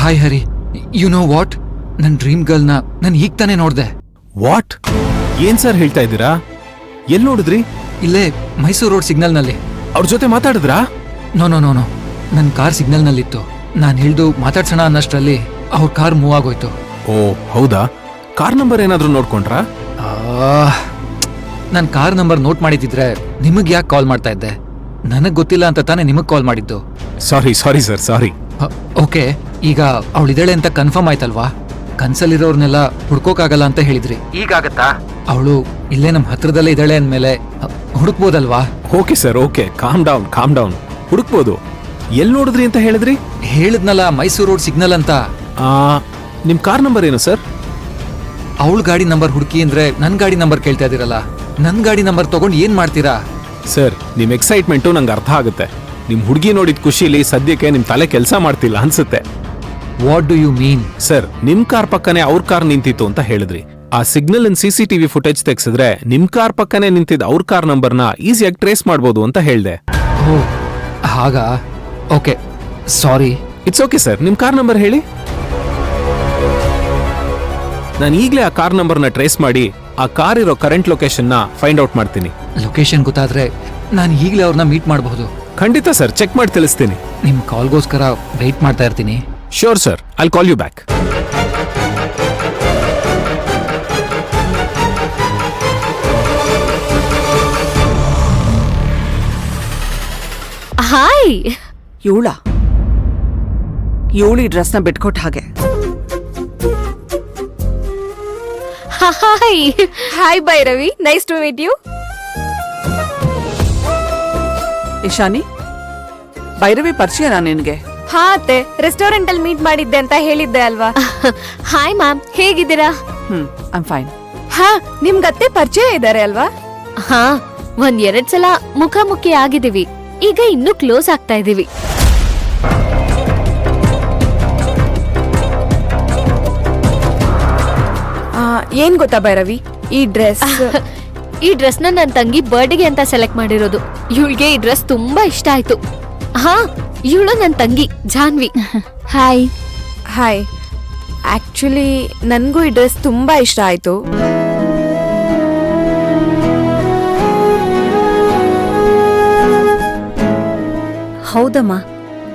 Hi Hari, you know what, ನನ್ನ dream ಗರ್ಲ್ನ ನಾನು ಈಗ ತಾನೇ ನೋಡ್ದೆ. ವಾಟ್? ಏನ್ ಸರ್ ಹೇಳ್ತಾ ಇದ್ದೀರಾ? ಎಲ್ಲಿ ನೋಡಿದ್ರಿ? ಇಲ್ಲೇ ಮೈಸೂರು ರೋಡ್ ಸಿಗ್ನಲ್ನಲ್ಲಿ. ಅವ್ರ ಜೊತೆ ಮಾತಾಡಿದ್ರಾ? ನೋ ನೋ ನೋ ನೋ, ನನ್ನ ಕಾರ್ ಸಿಗ್ನಲ್ನಲ್ಲಿತ್ತು. ನಾನು ಹಿಡಿದು ಮಾತಾಡ್ಸೋಣ ಅನ್ನಷ್ಟರಲ್ಲಿ ಅವ್ರ ಕಾರ್ ಮೂವ್ ಆಗೋಯ್ತು. ಓ ಹೌದಾ? ಕಾರ್ ನಂಬರ್ ಏನಾದ್ರೂ ನೋಡ್ಕೊಂಡ್ರಾ? ನನ್ನ ಕಾರ್ ನಂಬರ್ ನೋಟ್ ಮಾಡಿದ್ರೆ ನಿಮಗೆ ಯಾಕೆ ಕಾಲ್ ಮಾಡ್ತಾ ಇದ್ದೆ? ನನಗೆ ಗೊತ್ತಿಲ್ಲ ಅಂತ ತಾನೇ ನಿಮಗೆ ಕಾಲ್ ಮಾಡಿದ್ದು. ಸಾರಿ ಸಾರಿ ಸರ್, ಸಾರಿ. ಓಕೆ, ಈಗ ಅವಳಿದ್ದಾಳೆ ಅಂತ ಕನ್ಫರ್ಮ್ ಆಯ್ತಲ್ವಾ? ಕನ್ಸಲ್ಲಿರೋರ್ನೆಲ್ಲ ಹುಡ್ಕೋಕಾಗಲ್ಲ ಅಂತ ಹೇಳಿದ್ರಿ, ಈಗಾಗತ್ತಾ? ಅವಳು ಇಲ್ಲೇ ನಮ್ಮ ಹತ್ರದಲ್ಲೇ ಇದ್ದಾಳೆ ಅಂದ್ಮೇಲೆ ಹುಡುಕ್ಬೋದಲ್ವಾ? Okay sir, okay, calm down, calm down. ಹುಡುಕ್ಬೋದು. ಎಲ್ಲಿ ನೋಡಿದ್ರಿ ಅಂತ ಹೇಳಿದ್ರಿ? ಹೇಳಿದ್ನಲ್ಲ, ಮೈಸೂರು ರೋಡ್ ಸಿಗ್ನಲ್ ಅಂತ. ನಿಮ್ ಕಾರ್ ನಂಬರ್ ಏನು ಸರ್? ಅವಳ ಗಾಡಿ ನಂಬರ್ ಹುಡುಕಿ ಅಂದ್ರೆ ನನ್ ಗಾಡಿ ನಂಬರ್ ಕೇಳ್ತಾ ಇದೀರಲ್ಲ. ನನ್ ಗಾಡಿ ನಂಬರ್ ತಗೊಂಡು ಏನ್ ಮಾಡ್ತೀರಾ? ಸರ್, ನಿಮ್ ಎಕ್ಸೈಟ್ಮೆಂಟು ನಂಗೆ ಅರ್ಥ ಆಗುತ್ತೆ. ನಿಮ್ ಹುಡುಗಿ ನೋಡಿದ ಖುಷಿಲಿ ಸದ್ಯಕ್ಕೆ ನಿಮ್ ತಲೆ ಕೆಲಸ ಮಾಡ್ತಿಲ್ಲ ಅನ್ಸುತ್ತೆ. What do you mean? Sir, ನಿಮ್ ಕಾರ್ ಪಕ್ಕನೆ ಅವ್ರ ಕಾರ್ ನಿಂತಿತ್ತು ಅಂತ ಹೇಳಿದ್ರಿ. ಆ ಸಿಗ್ನಲ್ CCTV ಫುಟೇಜ್ ತೆಗ್ಸಿದ್ರೆ ನಿಮ್ ಕಾರ್ ಪಕ್ಕನೆ ನಿಂತಿದ್ದ ಅವ್ರ ಕಾರ್ ನಂಬರ್ನ ಈಸಿಯಾಗಿ ಟ್ರೇಸ್ ಮಾಡ್ಬೋದು ಅಂತ ಹೇಳ್ದೆ. ಓ ಹಾಗಾ? Okay, sorry. It's okay sir, ನಿಮ್ ಕಾರ್ ನಂಬರ್ ಹೇಳಿ. ನಾನು ಈಗಲೇ ಆ ಕಾರ್ ನಂಬರ್ನ ಟ್ರೇಸ್ ಮಾಡಿ ಆ ಕಾರ್ ಇರೋ ಕರೆಂಟ್ ಲೊಕೇಶನ್ನ ಫೈಂಡ್ ಔಟ್ ಮಾಡ್ತೀನಿ. ಲೊಕೇಶನ್ ಗೊತ್ತಾದ್ರೆ ನಾನು ಈಗಲೇ ಅವ್ರನ್ನ ಮೀಟ್ ಮಾಡಬಹುದು. ಖಂಡಿತ ಸರ್, ಚೆಕ್ ಮಾಡಿ ತಿಳಿಸ್ತೀನಿ. ನಿಮ್ ಕಾಲ್ಗೋಸ್ಕರ ವೆಯ್ಟ್ ಮಾಡ್ತಾ ಇರ್ತೀನಿ. Sure sir, I'll call you back. Hi. ಇವಳು ಈ ಡ್ರೆಸ್ನ ಬಿಟ್ಕೊಟ್ಟ ಹಾಗೆ. Hi hi Bhairavi, nice to meet you. Ishani, Bhairavi ಪರಿಚಯನಾ ನಿನ್ಗೆ? ಹಾ ಅತ್ತೆ, ರೆಸ್ಟೋರೆಂಟ್ ಅಲ್ಲಿ ಮೀಟ್ ಮಾಡಿದ್ದೆ ಅಂತ ಹೇಳಿದ್ದೆ ಅಲ್ವಾ? ಹಾಯ್ ಮ್ಯಾಮ್, ಹೇಗಿದ್ದೀರಾ? I'm fine. ಹಾ, ನಿಮ್ಗತ್ತೆ ಪರಿಚಯ ಇದ್ದಾರೆ ಅಲ್ವಾ? ಹಾ, 1-2 ಸಲ ಮುಖಾಮುಖಿ ಆಗಿದೀವಿ. ಈಗ ಇನ್ನೂ ಕ್ಲೋಸ್ ಆಗ್ತಾ ಇದೀವಿ. ಏನ್ ಗೊತ್ತಾ ಭೈರವಿ, ಈ ಡ್ರೆಸ್ ನನ್ನ ತಂಗಿ ಬರ್ಡೇಗೆ ಅಂತ ಸೆಲೆಕ್ಟ್ ಮಾಡಿರೋದು. ಇವಳಿಗೆ ಈ ಡ್ರೆಸ್ ತುಂಬಾ ಇಷ್ಟ ಆಯ್ತು. ಹಾ, ಇವಳು ನನ್ನ ತಂಗಿ ಜಾನ್ವಿ. ಹಾಯ್. ಹಾಯ್. ಆಕ್ಚುಲಿ ನನ್ಗೂ ಈ ಡ್ರೆಸ್ ತುಂಬಾ ಇಷ್ಟ ಆಯ್ತು. ಹೌದಮ್ಮ,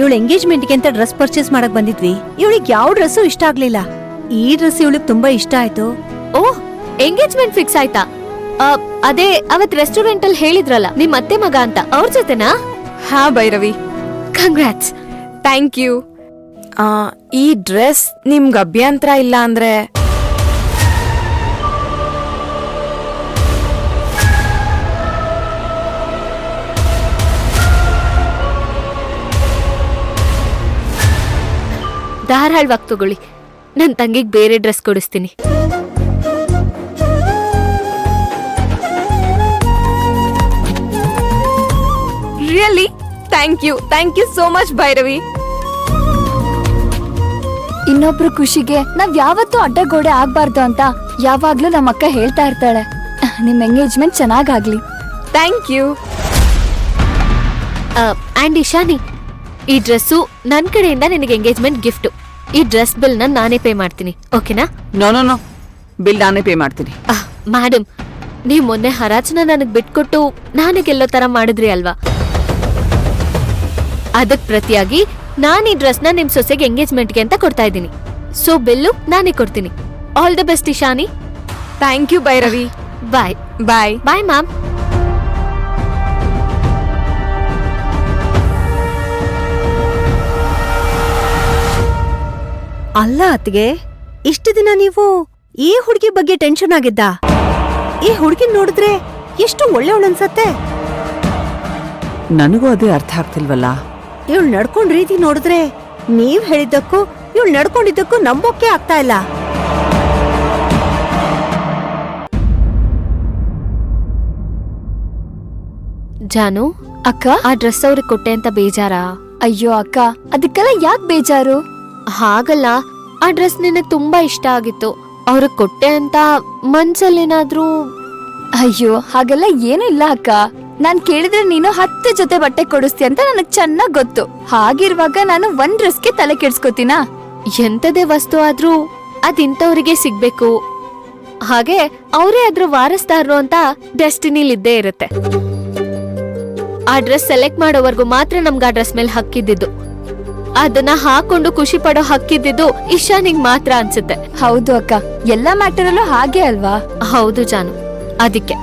ಇವಳು ಎಂಗೇಜ್ಮೆಂಟ್ಗೆ ಅಂತ ಡ್ರೆಸ್ ಪರ್ಚೇಸ್ ಮಾಡಕ್ ಬಂದಿದ್ವಿ. ಇವಳಿಗೆ ಯಾವ ಡ್ರೆಸ್ಸು ಇಷ್ಟ ಆಗ್ಲಿಲ್ಲ. ಈ ಡ್ರೆಸ್ ಇವಳಿಗೆ ತುಂಬಾ ಇಷ್ಟ ಆಯ್ತು. ಓಹ್, ಎಂಗೇಜ್ಮೆಂಟ್ ಫಿಕ್ಸ್ ಆಯ್ತಾ? ಅದೇ ಅವತ್ ರೆಸ್ಟೋರೆಂಟ್ ಅಲ್ಲಿ ಹೇಳಿದ್ರಲ್ಲ ನಿಮ್ ಅತ್ತೆ ಮಗ ಅಂತ, ಅವ್ರ ಜೊತೆನಾ? ಹಾ ಭೈರವಿ, ಕಂಗ್ರಾಟ್ಸ್. Thank you. ಈ ಡ್ರೆಸ್ ನಿಮ್ಗೆ ಅಭ್ಯಂತರ ಇಲ್ಲ ಅಂದ್ರೆ? ಧಾರಾಳವಾಗಿ ತಗೊಳ್ಳಿ, ನನ್ ತಂಗಿಗ್ ಬೇರೆ ಡ್ರೆಸ್ ಕೊಡಿಸ್ತೀನಿ. Really? Thank you so much Bhairavi. ಇನ್ನೊಬ್ರು ಖುಷಿಗೆ ನಾವ್ ಯಾವತ್ತೂ ಅಡ್ಡಗೋಡೆ ಆಗ್ಬಾರ್ದು ಅಂತ ಯಾವಾಗ್ಲೂ ನಮ್ಮ ಅಕ್ಕ ಹೇಳ್ತಾ ಇರ್ತಾಳೆ. ನಿಮ್ ಎಂಗೇಜ್ಮೆಂಟ್ ಚೆನ್ನಾಗಾಗ್ಲಿ. Thank you. ಆಂಡ್ ಇಶಾನಿ, ಈ ಡ್ರೆಸ್ಸು ನನ್ ಕಡೆಯಿಂದ ನಿನಗೆ ಎಂಗೇಜ್ಮೆಂಟ್ ಗಿಫ್ಟ್. ಈ ಡ್ರೆಸ್ ಬಿಲ್ ನಾನೇ ಪೇ ಮಾಡ್ತೀನಿ, ಓಕೆನಾ? ನೋ, ಬಿಲ್ ನಾನೇ ಪೇ ಮಾಡ್ತೀನಿ. ಮೇಡಮ್, ನೀವ್ ಮೊನ್ನೆ ಹರಾಜನ ನನಗ್ ಬಿಟ್ಕೊಟ್ಟು ನಾನೇ ಗೆಲ್ಲೋ ತರ ಮಾಡಿದ್ರಿ ಅಲ್ವಾ? ಅದಕ್ ಪ್ರತಿಯಾಗಿ ನಾನ್ ಈ ಡ್ರೆಸ್ನ ನಿಮ್ ಸೊಸೆಗೆ ಎಂಗೇಜ್ಮೆಂಟ್ಗೆ ಅಂತ ಕೊಡ್ತಾ ಇದ್ದೀನಿ. ಸೊ ಬಿಲ್ಲು ನಾನೇ ಕೊಡ್ತೀನಿ. All the best Ishani. Thank you Bhairavi. Bye. Bye. Bye ma'am. ಅಲ್ಲ ಅತ್ಗೆ, ಇಷ್ಟು ದಿನ ನೀವು ಈ ಹುಡುಗಿ ಬಗ್ಗೆ ಟೆನ್ಷನ್ ಆಗಿದ್ದ? ಈ ಹುಡುಗಿ ನೋಡಿದ್ರೆ ಎಷ್ಟು ಒಳ್ಳೆಯವಳು ಅನ್ಸತ್ತೆ. ನನಗೂ ಅದೇ ಅರ್ಥ ಆಗ್ತಿಲ್ವಲ್ಲ. ಇವಳು ನಡ್ಕೊಂಡ್ ರೀತಿ ನೋಡಿದ್ರೆ ನೀವ್ ಹೇಳಿದ್ದಕ್ಕೂ ಇವಳು ನಡ್ಕೊಂಡಿದ್ದಕ್ಕೂ ನಂಬೋಕೆ ಆಗ್ತಾ ಇಲ್ಲ. ಜಾನು ಅಕ್ಕ, ಆ ಡ್ರೆಸ್ ಅವ್ರಿಗೆ ಕೊಟ್ಟೆ ಅಂತ ಬೇಜಾರಾ? ಅಯ್ಯೋ ಅಕ್ಕ, ಅದಕ್ಕೆಲ್ಲ ಯಾಕೆ ಬೇಜಾರು? ಹಾಗಲ್ಲ, ಆ ಡ್ರೆಸ್ ನಿನಗೆ ತುಂಬಾ ಇಷ್ಟ ಆಗಿತ್ತು, ಅವ್ರಿಗೆ ಕೊಟ್ಟೆ ಅಂತ ಮನ್ಸಲ್ಲೇನಾದ್ರೂ? ಅಯ್ಯೋ, ಹಾಗೆಲ್ಲ ಏನು ಇಲ್ಲ ಅಕ್ಕ. ನಾನ್ ಕೇಳಿದ್ರೆ ನೀನು 10 ಜೊತೆ ಬಟ್ಟೆ ಕೊಡಿಸ್ತೀಯ ಅಂತ ನನಗ್ ಚೆನ್ನಾಗ್ ಗೊತ್ತು. ಹಾಗಿರುವಾಗ ನಾನು ಒಂದ್ ಡ್ರೆಸ್ಗೆ ತಲೆ ಕೆಡ್ಸ್ಕೊತೀನಾ? ಎಂತದೇ ವಸ್ತು ಆದ್ರೂ ಅದಿಂತವ್ರಿಗೆ ಸಿಗ್ಬೇಕು, ಹಾಗೆ ಅವರೇ ಅದ್ರ ವಾರಸ್ದಾರರು ಅಂತ ಡೆಸ್ಟಿನಿಲಿದ್ದೇ ಇರುತ್ತೆ. ಆ ಡ್ರೆಸ್ ಸೆಲೆಕ್ಟ್ ಮಾಡೋವರೆಗೂ ಮಾತ್ರ ನಮ್ಗೆ ಆ ಡ್ರೆಸ್ ಮೇಲೆ ಹಕ್ಕಿದ್ದಿದ್ದು. ಅದನ್ನ ಹಾಕೊಂಡು ಖುಷಿ ಪಡೋ ಹಕ್ಕಿದ್ದಿದ್ದು ಇಶಾನಿಗ್ ಮಾತ್ರ ಅನ್ಸುತ್ತೆ. ಹೌದು ಅಕ್ಕ, ಎಲ್ಲಾ ಮ್ಯಾಟರಲ್ಲೂ ಹಾಗೆ ಅಲ್ವಾ? ಹೌದು ಜಾನು, ಅದಕ್ಕೆ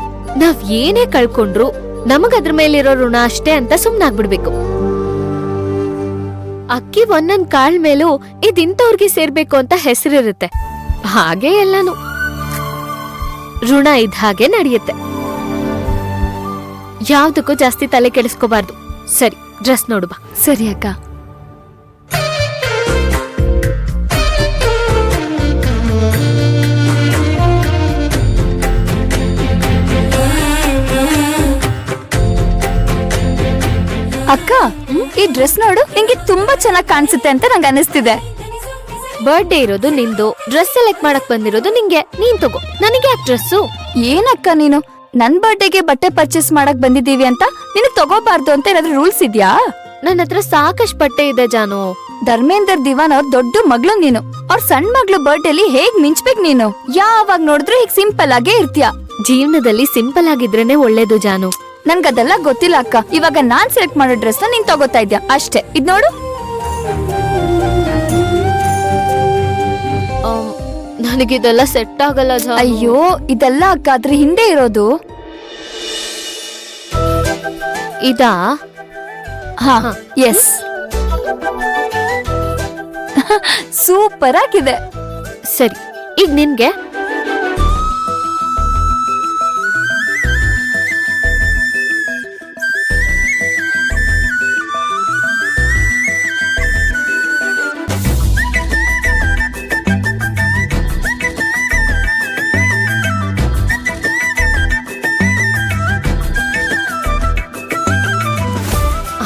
ನಾವ್ ಏನೇ ಕಳ್ಕೊಂಡ್ರು ನಮಗದ್ರ ಮೇಲಿರೋ ಋಣ ಅಷ್ಟೇ ಅಂತ ಸುಮ್ನಾಗ್ಬಿಡ್ಬೇಕು. ಅಕ್ಕಿ ಒಂದೊಂದ್ ಕಾಳ್ ಮೇಲೂ ಇದಿಂತವ್ರಿಗೆ ಸೇರ್ಬೇಕು ಅಂತ ಹೆಸರಿರುತ್ತೆ. ಹಾಗೆ ಎಲ್ಲಾನು ಋಣ ಇದ್ದ ಹಾಗೆ ನಡೆಯುತ್ತೆ. ಯಾವ್ದಕ್ಕೂ ಜಾಸ್ತಿ ತಲೆ ಕೆಡಿಸ್ಕೋಬಾರ್ದು. ಸರಿ, ಡ್ರೆಸ್ ನೋಡು ಬಾ. ಸರಿ ಅಕ್ಕ. ಅಕ್ಕ, ಈ ಡ್ರೆಸ್ ನೋಡು, ನಿಂಗೆ ತುಂಬಾ ಚೆನ್ನಾಗಿ ಕಾಣಿಸುತ್ತೆ ಅಂತ ನಂಗೆ ಅನಿಸ್ತಿದೆ. ಬರ್ಡೇ ಇರೋದು ನಿಂದು, ಡ್ರೆಸ್ ಸೆಲೆಕ್ಟ್ ಮಾಡಕ್ ಬಂದಿರೋದು ನಿಂಗೆ. ನೀನ್ ತಗೋ, ನನಗೆ ಯಾಕೆ ಡ್ರೆಸ್ಸು? ಏನಕ್ಕ ನೀನು ನನ್ ಬರ್ಡೇಗೆ ಬಟ್ಟೆ ಪರ್ಚೇಸ್ ಮಾಡಕ್ ಬಂದಿದ್ದೀವಿ ಅಂತ ನಿನಗ್ ತಗೋಬಾರ್ದು ಅಂತ ಏನಾದ್ರೂ ರೂಲ್ಸ್ ಇದ್ಯಾ? ನನ್ನ ಹತ್ರ ಸಾಕಷ್ಟು ಬಟ್ಟೆ ಇದೆ ಜಾನು. ಧರ್ಮೇಂದರ್ ದಿವಾನ್ ಅವ್ರ ದೊಡ್ಡ ಮಗಳು ನೀನು. ಅವ್ರ ಸಣ್ಣ ಮಗಳು ಬರ್ಡೇಲಿ ಹೇಗ್ ಮಿಂಚ್ಬೇಕು ನೀನು? ಯಾವಾಗ ನೋಡಿದ್ರು ಹೀಗ್ ಸಿಂಪಲ್ ಆಗೇ ಇರ್ತೀಯ. ಜೀವನದಲ್ಲಿ ಸಿಂಪಲ್ ಆಗಿದ್ರೇನೆ ಒಳ್ಳೇದು ಜಾನು. ನನ್ಗದೆಲ್ಲ ಗೊತ್ತಿಲ್ಲ ಅಕ್ಕ. ಇವಾಗ ನಾನ್ ಸೆಲೆಕ್ಟ್ ಮಾಡೋ ಡ್ರೆಸ್ ನ ನೀನ್ ತಗೋತಾ ಇದ್ಯಾ ಅಷ್ಟೇ. ಇದ್ ನೋಡು. ನನಗಿದೆಲ್ಲ ಸೆಟ್ ಆಗಲ್ಲ ಜಾನು. ಅಯ್ಯೋ, ಇದೆಲ್ಲ ಅಕ್ಕ ಅದ್ರ ಹಿಂದೆ ಇರೋದು. ಇದಾ? ಹಾ, ಎಸ್. ಸೂಪರ್ ಆಗಿದೆ. ಸರಿ, ಈಗ ನಿನ್ಗೆ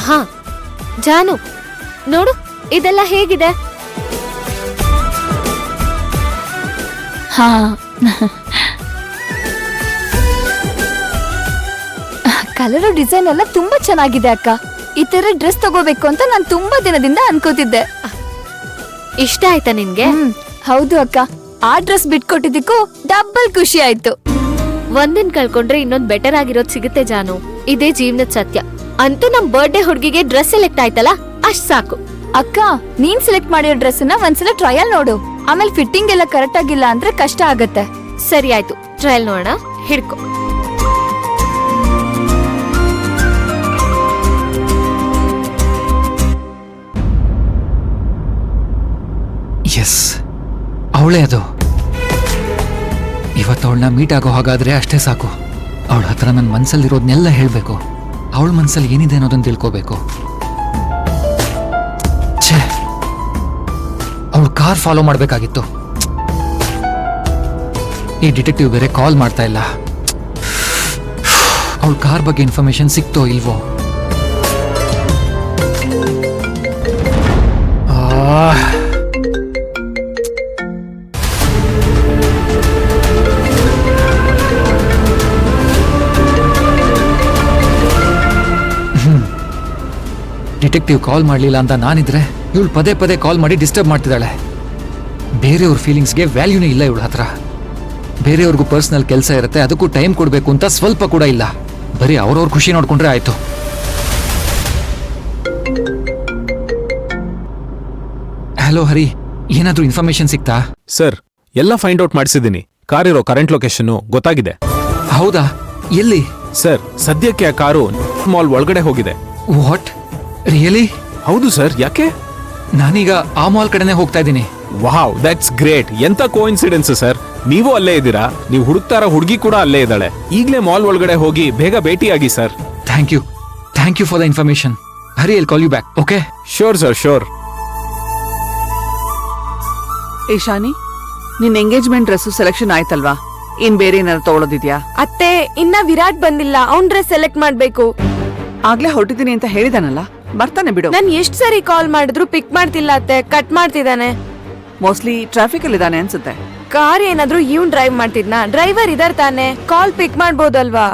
ಹಾ ಜಾನು ನೋಡು, ಇದೆಲ್ಲ ಹೇಗಿದೆ? ಹಾ, ಕಲರ್ ಡಿಸೈನ್ ಎಲ್ಲ ತುಂಬಾ ಚೆನ್ನಾಗಿದೆ ಅಕ್ಕ. ಈ ತರ ಡ್ರೆಸ್ ತಗೋಬೇಕು ಅಂತ ನಾನ್ ತುಂಬಾ ದಿನದಿಂದ ಅನ್ಕೋತಿದ್ದೆ. ಇಷ್ಟ ಆಯ್ತಾ ನಿನ್ಗೆ? ಹೌದು ಅಕ್ಕ, ಆ ಡ್ರೆಸ್ ಬಿಟ್ಕೊಟ್ಟಿದ್ದಕ್ಕೂ ಡಬಲ್ ಖುಷಿ ಆಯ್ತು. ಒಂದಿನ ಕಳ್ಕೊಂಡ್ರೆ ಇನ್ನೊಂದ್ ಬೆಟರ್ ಆಗಿರೋದ್ ಸಿಗುತ್ತೆ ಜಾನು. ಇದೇ ಜೀವನದ ಸತ್ಯ. ಅಂತೂ ನಮ್ ಬರ್ಡೇ ಹುಡ್ಗಿಗೆ ಡ್ರೆಸ್ ಸೆಲೆಕ್ಟ್ ಆಯ್ತಲ್ಲ, ಅಷ್ಟ್ ಸಾಕು. ಅಕ್ಕ, ನೀನ್ ಸೆಲೆಕ್ಟ್ ಮಾಡಿರೋ ಡ್ರೆಸ್ ನ ಒಂದ್ಸಲ ಟ್ರಯಲ್ ನೋಡು. ಆಮೇಲೆ ಫಿಟ್ಟಿಂಗ್ ಎಲ್ಲ ಕರೆಕ್ಟ್ ಆಗಿಲ್ಲ ಅಂದ್ರೆ ಕಷ್ಟ ಆಗತ್ತೆ. ಸರಿ ಆಯ್ತು, ಟ್ರಯಲ್ ನೋಡೋಣ. ಹಿಡ್ಕೊ. ಎಸ್, ಅವಳೇ ಅದು. ಇವತ್ತು ಅವಳನ್ನ ಮೀಟ್ ಆಗೋ ಹಾಗಾದ್ರೆ ಅಷ್ಟೇ ಸಾಕು. ಅವಳ ಹತ್ರ ನನ್ನ ಮನ್ಸಲ್ಲಿರೋದನ್ನೆಲ್ಲ ಹೇಳಬೇಕು. ಅವಳ ಮನ್ಸಲ್ಲಿ ಏನಿದೆ ಅನ್ನೋದನ್ನ ತಿಳ್ಕೋಬೇಕು. ಛೇ, ಅವಳು ಕಾರ್ ಫಾಲೋ ಮಾಡಬೇಕಾಗಿತ್ತು. ಈ ಡಿಟೆಕ್ಟಿವ್ ಬೇರೆ ಕಾಲ್ ಮಾಡ್ತಾ ಇಲ್ಲ. ಅವಳ ಕಾರ್ ಬಗ್ಗೆ ಇನ್ಫಾರ್ಮೇಶನ್ ಸಿಕ್ತೋ ಇಲ್ವೋ? ಡಿಟೆಕ್ಟಿವ್ ಕಾಲ್ ಮಾಡಲಿಲ್ಲ ಅಂತ ನಾನಿದ್ರೆ ಇವಳು ಪದೇ ಪದೇ ಕಾಲ್ ಮಾಡಿ ಡಿಸ್ಟರ್ಬ್ ಮಾಡ್ತಿದ್ದಾಳೆ. ಬೇರೆಯವ್ರ ಫೀಲಿಂಗ್ಸ್ಗೆ ವ್ಯಾಲ್ಯೂನೇ ಇಲ್ಲ ಇವಳ ಹತ್ರ. ಬೇರೆಯವ್ರಿಗೂ ಪರ್ಸನಲ್ ಕೆಲಸ ಇರುತ್ತೆ, ಅದಕ್ಕೂ ಟೈಮ್ ಕೊಡಬೇಕು ಅಂತ ಸ್ವಲ್ಪ ಕೂಡ ಇಲ್ಲ. ಬರೀ ಅವ್ರವ್ರ ಖುಷಿ ನೋಡ್ಕೊಂಡ್ರೆ ಆಯ್ತು. ಹಲೋ ಹರಿ, ಏನಾದ್ರೂ ಇನ್ಫಾರ್ಮೇಶನ್ ಸಿಕ್ತಾ? ಸರ್, ಎಲ್ಲ ಫೈಂಡ್ ಔಟ್ ಮಾಡಿಸಿದ್ದೀನಿ. ಕಾರ್ ಇರೋ ಕರೆಂಟ್ ಲೊಕೇಶನ್ ಗೊತ್ತಾಗಿದೆ. ಹೌದಾ? ಎಲ್ಲಿ? ಸರ್, ಸದ್ಯಕ್ಕೆ ಆ ಕಾರು ಮಾಲ್ ಒಳಗಡೆ ಹೋಗಿದೆ. What, really? ಹೌದು ಸರ್. ಯಾಕೆ? ನಾನೀಗ ಆ ಮಾಲ್ ಕಡೆನೆ ಹೋಗ್ತಾ ಇದ್ದೀನಿ. Wow, that's great. ಎಂತ ಕೋಇನ್ಸಿಡೆನ್ಸ್ ಸರ್. ನೀವು ಅಲ್ಲೇ ಇದ್ದೀರಾ, ನೀವು ಹುಡುಕ್ತಾರ ಹುಡುಗಿ ಕೂಡ ಅಲ್ಲೇ ಇದ್ದಾಳೆ. ಈಗಲೇ ಮಾಲ್ ಒಳಗಡೆ ಹೋಗಿ ಬೇಗ ಭೇಟಿಯಾಗಿ sir. Thank you for the information. Hari, I'll call you back. Okay? Sure sir, sure. Ishani, ನಿನ್ ಎಂಗೇಜ್ಮೆಂಟ್ ಡ್ರೆಸ್ ಸೆಲೆಕ್ಷನ್ ಆಯ್ತಲ್ವಾ? ಇನ್ ಬೇರೆ ಏನಾದ್ರು ತಗೊಳ್ಳೋದಿದ್ಯಾ? ಅತ್ತೆ, ಇನ್ನ ವಿರಾಟ್ ಬಂದಿಲ್ಲ. ಅವ್ನ್ ಡ್ರೆಸ್ ಸೆಲೆಕ್ಟ್ ಮಾಡ್ಬೇಕು. ಆಗ್ಲೇ ಹೊರಟಿದ್ದೀನಿ ಅಂತ ಹೇಳಿದಾನಲ್ಲ, ಬರ್ತಾನೆ ಬಿಡು. ನಾನ್ ಎಷ್ಟ್ ಸರಿ ಕಾಲ್ ಮಾಡಿದ್ರು ಪಿಕ್ ಮಾಡ್ತಿಲ್ಲ ಅತ್ತೆ, ಕಟ್ ಮಾಡ್ತಿದ್ದಾನೆ. ಮೋಸ್ಟ್ಲಿ ಟ್ರಾಫಿಕ್ ಅಲ್ಲಿ ಇದಾನೆ ಅನ್ಸುತ್ತೆ. ಕಾರ್ ಏನಾದ್ರೂ ಇವ್ನ್ ಡ್ರೈವ್ ಮಾಡ್ತಿದ್ನಾ? ಡ್ರೈವರ್ ಇದಾರ್ ತಾನೆ, ಕಾಲ್ ಪಿಕ್ ಮಾಡ್ಬೋದಲ್ವಾ?